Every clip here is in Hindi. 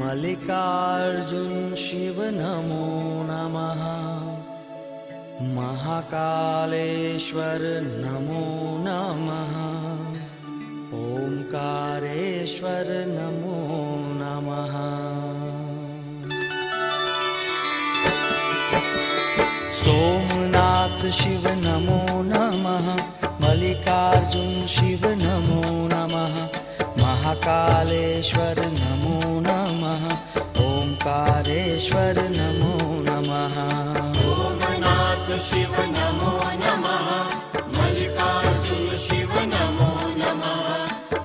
मल्लिकार्जुन शिव नमो नमः। महाकालेश्वर नमो नमः। ओंकारेश्वर नमो नमः। सोमनाथ शिव नमो नमः। मल्लिकार्जुन शिव नमो नमः। महाकालेश्वर नमो नमः। ओंकारेश्वर नमो नमः। सोमनाथ शिव नमो नमः। मल्लिकार्जुन शिव नमो नमः।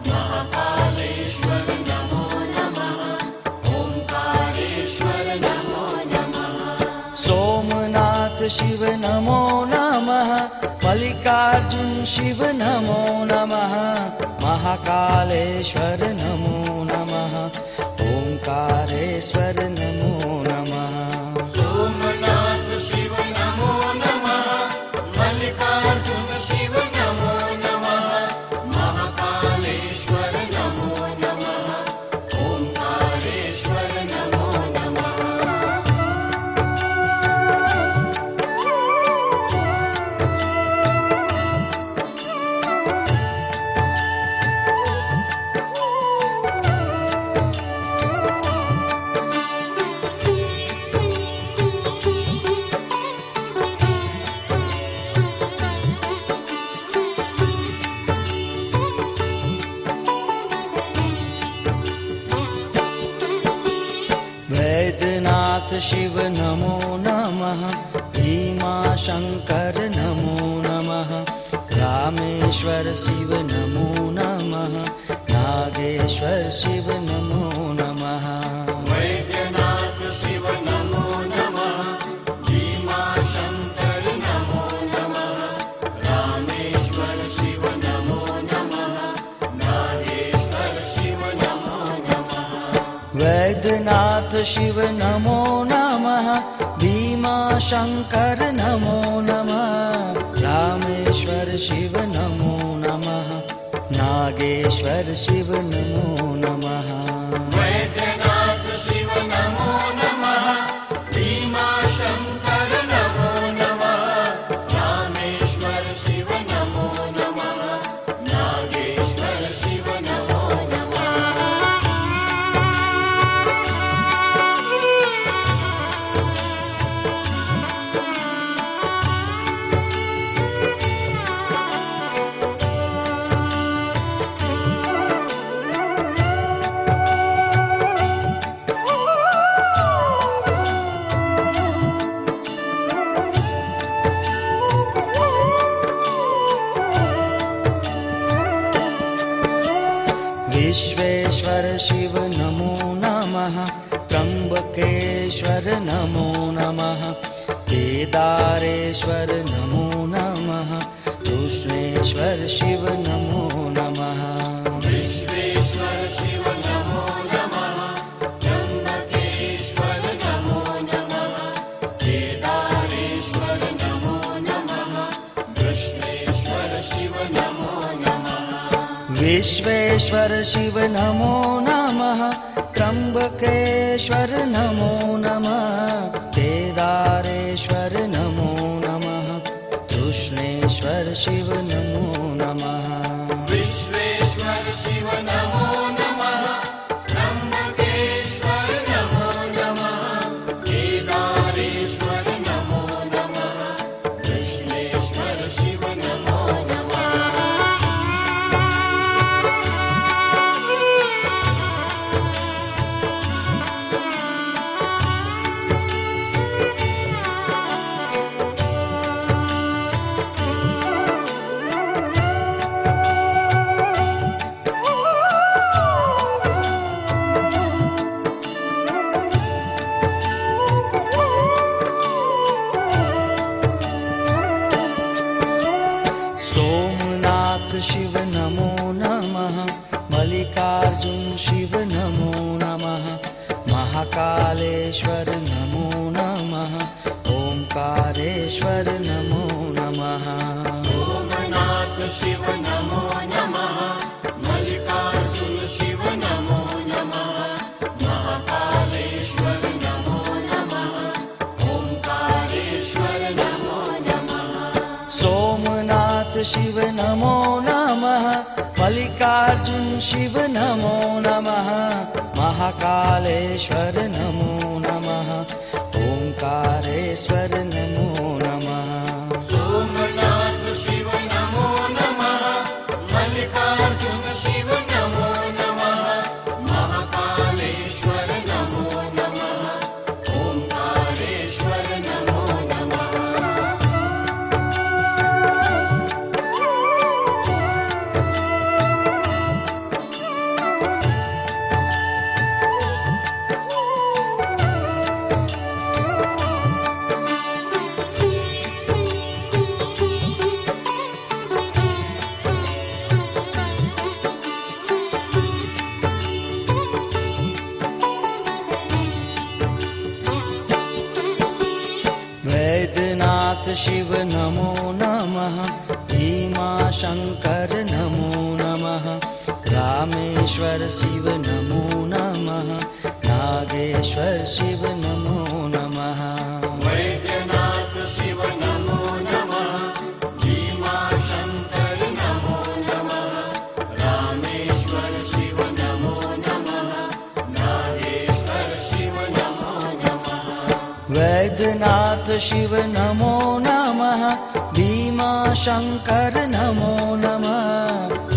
महाकालेश्वर नमो नमः। ओंकारेश्वर नमो नमः। सोमनाथ शिव नमो नमः। मल्लिकार्जुन शिव नमो नमः। महाकालेश्वर नमो नमः। ओंकारेश्वर नमो नमः। सोमनाथ शिव नमो नमः। मल्लिकार्जुन शिव नमो नमः। महाकालेश्वर नमो नमः। ओंकारेश्वर नमो नमः। वैद्यनाथ शिव नमो नमः। भीमाशंकर नमो नमः। रामेश्वर शिव नमो नमः। नागेश्वर शिव नमो नमः। वैद्यनाथ शिव नमो नमः। भीमाशंकर नमो नमः। रामेश्वर शिव नमो नमः। नागेश्वर शिव नमो नमः। वैद्यनाथ शिव नमो नमः। भीमाशंकर नमो नमः। रामेश्वर शिव नमो नमः। नागेश्वर शिव नमो नमः। वैद्यनाथ शिव नमो नमः। भीमाशंकर नमो नमः। रामेश्वर शिव नमो नमः। नागेश्वर शिव नमो नमः। विश्वेश्वर शिव नमो नमः। त्र्यंबकेश्वर नमो नमः। केदारेश्वर नमो नमः। कृष्णेश्वर शिव नमो नमः। विश्वेश्वर शिव नमो नमः। त्र्यंबकेश्वर नमो नमः। केदारेश्वर नमो नमः। कृष्णेश्वर शिव नमो नमः। विश्वेश्वर शिव नमो नमः। त्र्यंबकेश्वर नमो नमः। केदारेश्वर नमो नमः। कृष्णेश्वर शिव नमो नमः। विश्वेश्वर शिव नमो नमः। त्र्यंबकेश्वर नमो नमः। केदारेश्वर नमो नमः। कृष्णेश्वर शिव नमो नमः। सोमनाथ शिव नमो नमः। मल्लिकार्जुन शिव नमो नमः। महाकालेश्वर नमो नमः। ओंकारेश्वर नमो नमः। शिव नमो नमः। मल्लिकार्जुन शिव नमो नमः। शिव नमो नमः महाकालेश्वर नमो नमः ओंकारेश्वर नमो नमः सोमनाथ शिव नमो नमः मल्लिकार्जुन शिव नमो नमः महाकालेश्वर नमो नमः ओंकारेश्वर नमो नमः वैद्यनाथ शिव नमो नमः भीमाशंकर नमो नमः रामेश्वर शिव नमो नमः नागेश्वर शिव नमो नमः वैद्यनाथ शिव नमो नमः भीमाशंकर नमो नमः रामेश्वर शिव नमो नमः नागेश्वर शिव नमो नमः वैद्यनाथ शिव नमो नमः भीमाशंकर नमो नमः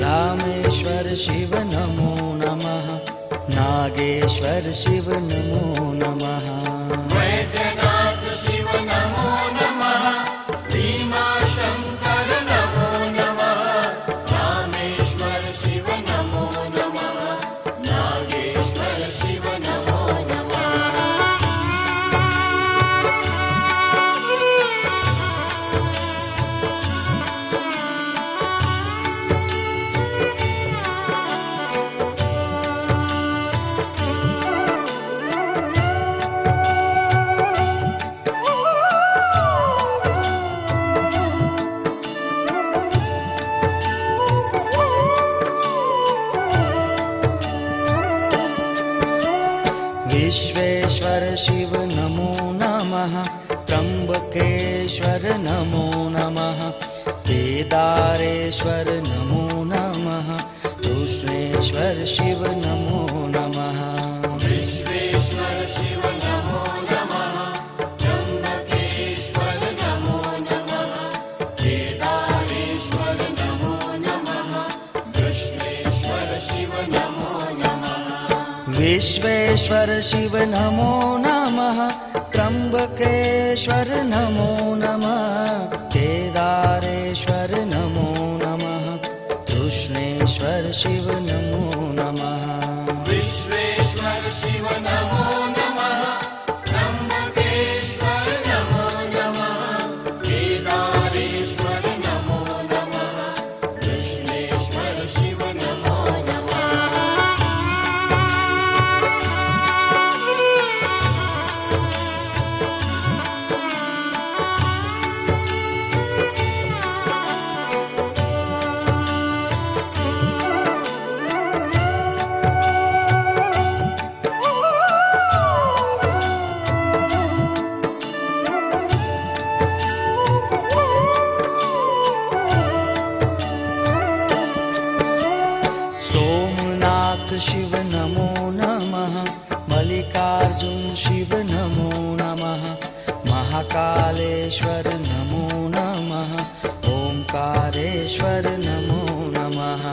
रामेश्वर शिव नमो नमः नागेश्वर शिव नमो नमः वैद्यनाथ शिव नमो नमः भीमाशंकर नमो नमः रामेश्वर शिव नमो नमः नागेश्वर शिव नमो नमः विश्वेश्वर शिव नमो नमः त्र्यंबकेश्वर नमो नमः केदारेश्वर नमो नमः कृष्णेश्वर शिव नमो नमः विश्वेश्वर शिव नमो नमः त्र्यंबकेश्वर नमो नमः केदारेश्वर नमो नमः कृष्णेश्वर शिव नमो नमः विश्वेश्वर शिव नमो नमः त्र्यंबकेश्वर नमो नमः केदारेश्वर नमो नमः कृष्णेश्वर शिव नमो नमः विश्वेश्वर शिव नमो नमः त्र्यंबकेश्वर नमो नमः केदारेश्वर नमो नमः कृष्णेश्वर शिव नमो नमः सोमनाथ शिव नमो नमः मल्लिकार्जुन शिव नमो नमः महाकालेश्वर नमो नमः ओंकारेश्वर नमो नमः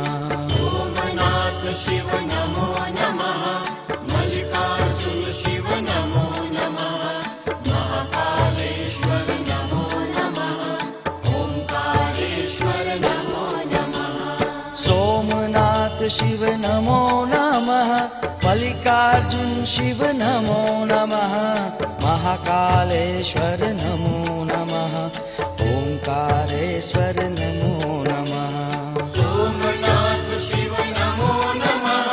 सोमनाथ शिव नमो नमः मल्लिकार्जुन शिव नमो नमः महाकालेश्वर नमो नमः ओंकारेश्वर नमो नमः सोमनाथ शिव नमो नमः मल्लिकार्जुन शिव नमो नमः महाकालेश्वर नमो नमः ओंकारेश्वर नमो नमः सोमनाथ शिव नमो नमः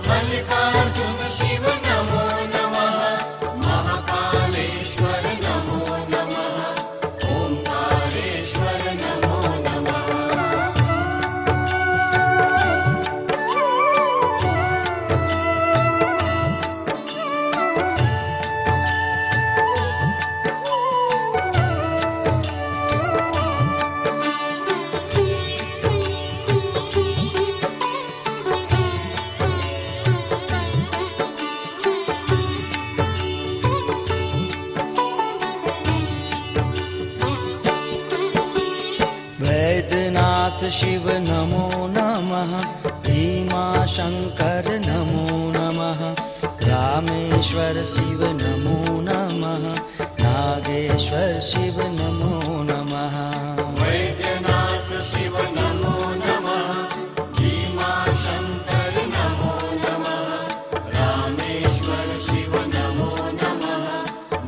मल्लिकार्जुन शिव नमो नमः महाकालेश्वर नमो नमः ओंकारेश्वर नमो नमः शिव नमो नमः भीमाशङ्कर नमो नमः रामेश्वर शिव नमो नमः नागेश्वर शिव नमो नमः वैद्यनाथ शिव नमो नमः भीमाशङ्कर नमो नमः रामेश्वर शिव नमो नमः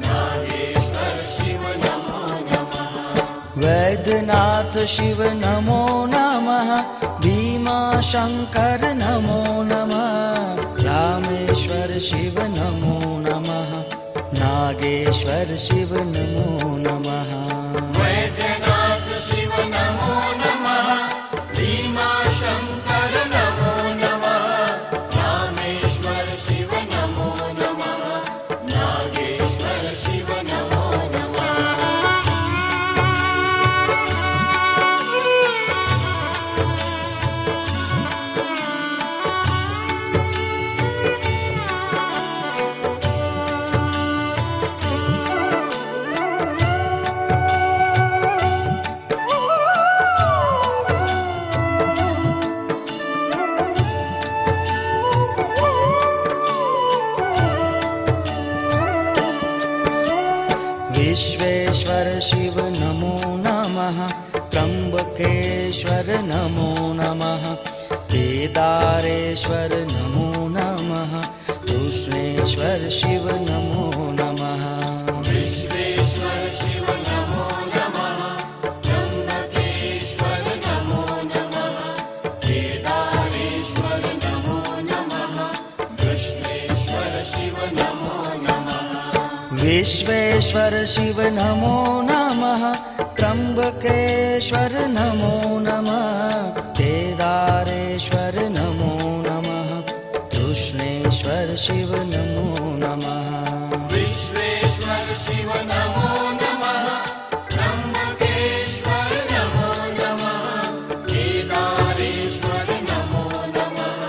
नागेश्वर शिव नमो नमः वैद्यनाथ शिव नमो नमः भीमाशङ्कर नमो नमः रामेश्वर शिव नमो नमः नागेश्वर शिव नमो नमः वैद्यनाथ शिव नमो नमः भीमाशङ्कर नमो नमः रामेश्वर शिव नमो नमः नागेश्वर शिव नमो नमः विश्वेश्वर शिव नमो नमः त्र्यम्बकेश्वर नमो नमः केदारेश्वर नमो नमः कृष्णेश्वर शिव नमो नमः विश्वेश्वर शिव नमो नमः त्र्यम्बकेश्वर नमो नमः केदारेश्वर नमो नमः कृष्णेश्वर शिव नमो नमः विश्वेश्वर शिव नमो नमः त्र्यम्बकेश्वर नमो नमः केदारेश्वर नमो नमः कृष्णेश्वर शिव नमो नमः विश्वेश्वर शिव नमो नमः त्र्यम्बकेश्वर नमो नमः केदारेश्वर नमो नमः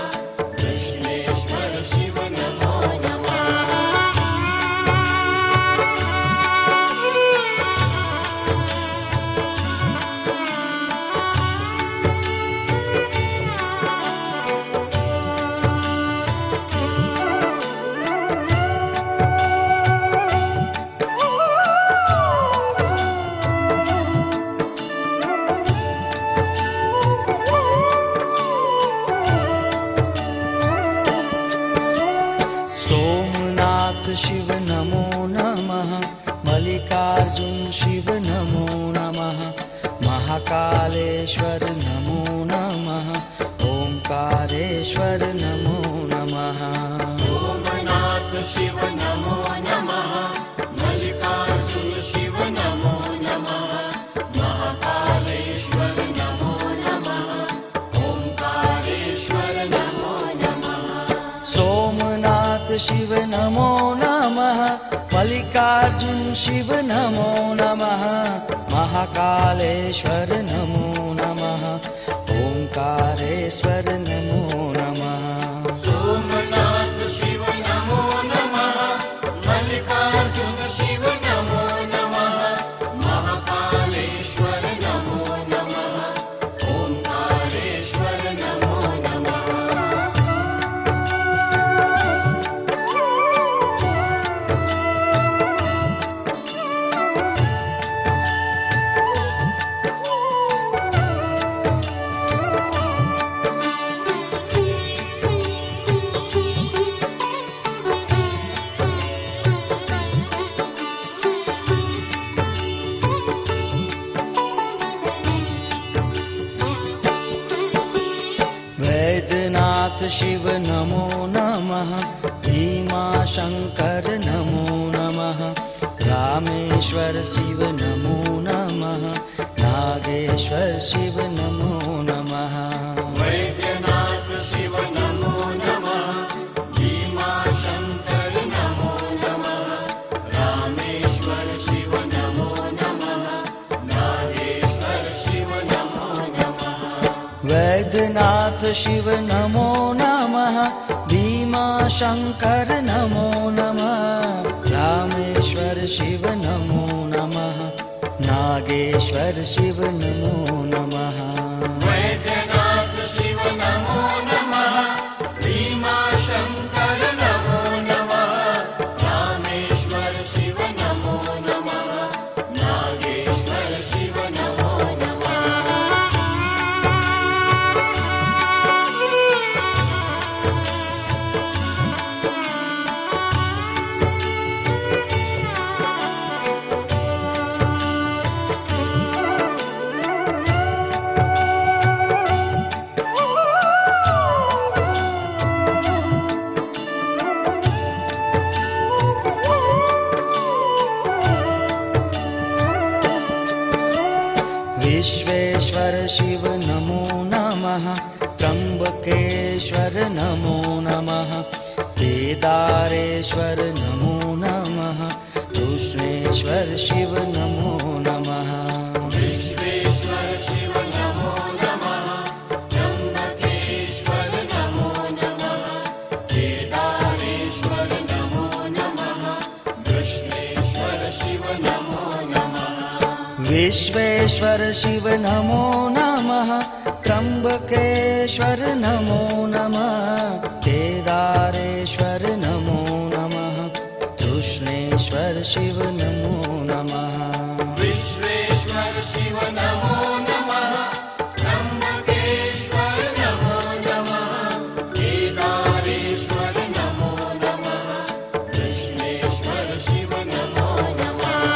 कृष्णेश्वर शिव नमो नमः सोमनाथ शिव नमो नमः मल्लिकार्जुन शिव नमो नमः महाकालेश्वर नमो नमः ओंकारेश्वर नमो नमः सोमनाथ शिव नमो नमः मल्लिकार्जुन शिव नमो नमः महाकालेश्वर नमो नमः ओंकारेश्वर नमो नमः सोमनाथ शिव नमो नमः मल्लिकार्जुन शिव नमो नमः महाकालेश्वर नमो नमः ओंकारेश्वर नमो नमः सोमनाथ शिव नमो नमः मल्लिकार्जुन शिव नमो नमः महाकालेश्वर नमो नमः ओंकारेश्वर नमो नमः वैद्यनाथ शिव नमो नमः भीमाशङ्कर नमो नमः रामेश्वर शिव नमो नमः नागेश्वर शिव नमो नमः वैद्यनाथ शिव नमो नमः भीमाशङ्कर नमो नमः रामेश्वर शिव नमो नमः नागेश्वर शिव नमो नमः वैद्यनाथ शिव नमो नमः भीमाशङ्कर नमो नमः रामेश्वर शिव नमो नमः नागेश्वर शिव नमो नमः वैद्यनाथ शिव नमो नमः भीमाशङ्कर नमो नमः रामेश्वर शिव नमो नमः नागेश्वर शिव नमो नमः विश्वेश्वर शिव नमो नमः त्र्यम्बकेश्वर नमो नमः केदारेश्वर नमो नमः कृष्णेश्वर शिव नमो नमः विश्वेश्वर शिव नमो नमः त्र्यम्बकेश्वर नमो नमः केदारेश्वर नमो नमः कृष्णेश्वर शिव नमो नमः विश्वेश्वर शिव नमो नमः त्र्यम्बकेश्वर नमो नमः केदारेश्वर नमो नमः कृष्णेश्वर शिव नमो नमः विश्वेश्वर शिव नमो नमः त्र्यम्बकेश्वर नमो नमः केदारेश्वर नमो नमः कृष्णेश्वर शिव नमो नमः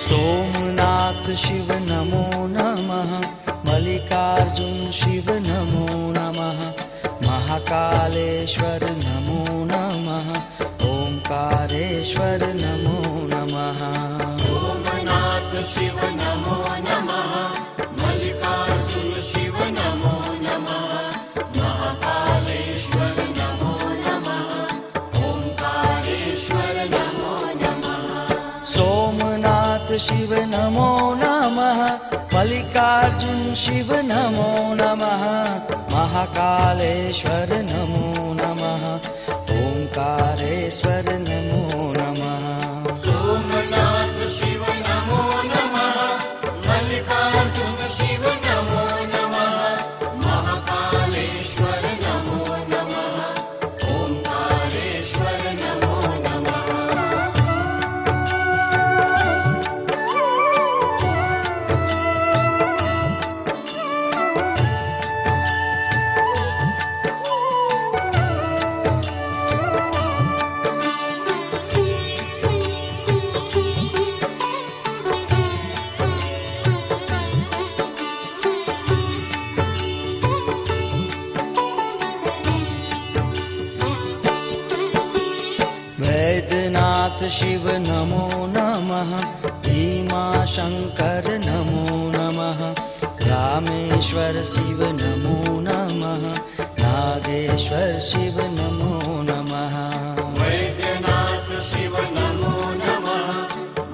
सोमनाथ शिव नमो नमः मल्लिकार्जुन शिव नमो नमः महाकालेश्वर नमो नमः ओंकारेश्वर नमो नमः सोमनाथ शिव नमो नमः मल्लिकार्जुन शिव नमो नमः महाकालेश्वर नमो नमः ओंकारेश्वर नमो नमः सोमनाथ शिव नमो नमः मल्लिकार्जुन शिव नमो नमः महाकालेश्वर नमो नमः ओंकारेश्वर नमो नमः सोमनाथ शिव नमो नमः मल्लिकार्जुन शिव नमो नमः महाकालेश्वर नमो नमः ओंकारेश्वर नमो नमः वैद्यनाथ शिव नमो नमः भीमाशङ्कर नमो नमः रामेश्वर शिव नमो नमः नागेश्वर शिव नमो नमः वैद्यनाथ शिव नमो नमः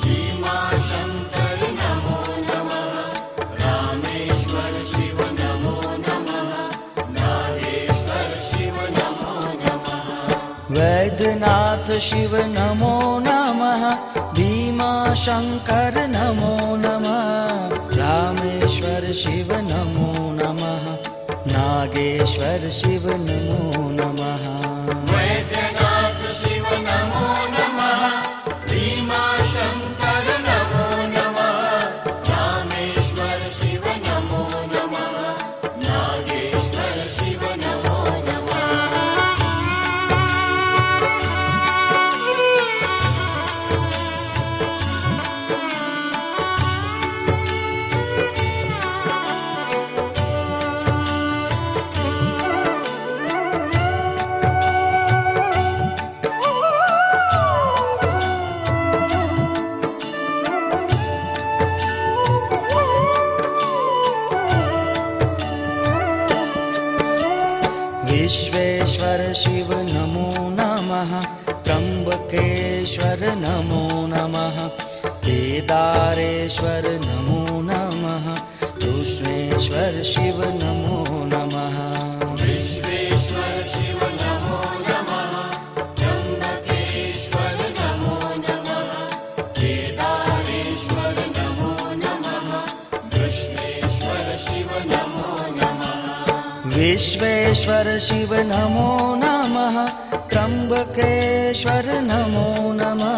भीमाशङ्कर नमो नमः रामेश्वर शिव नमो नमः नागेश्वर शिव नमो नमः वैद्यनाथ शिव नमो नमः भीमाशङ्कर नमो नमः रामेश्वर शिव नमो नमः नागेश्वर शिव नमो नमः वैद्यनाथ शिव नमो नमः भीमाशङ्कर नमो नमः रामेश्वर शिव नमो नमः नागेश्वर शिव नमो नमः नमो नमः केदारेश्वर नमो नमः कृष्णेश्वर शिव नमो नमः विश्वेश्वर शिव नमो नमः त्र्यम्बकेश्वर नमो नमः केदारेश्वर नमो नमः कृष्णेश्वर शिव नमो नमः विश्वेश्वर शिव नमो नमः त्र्यम्बकेश्वर नमो नमः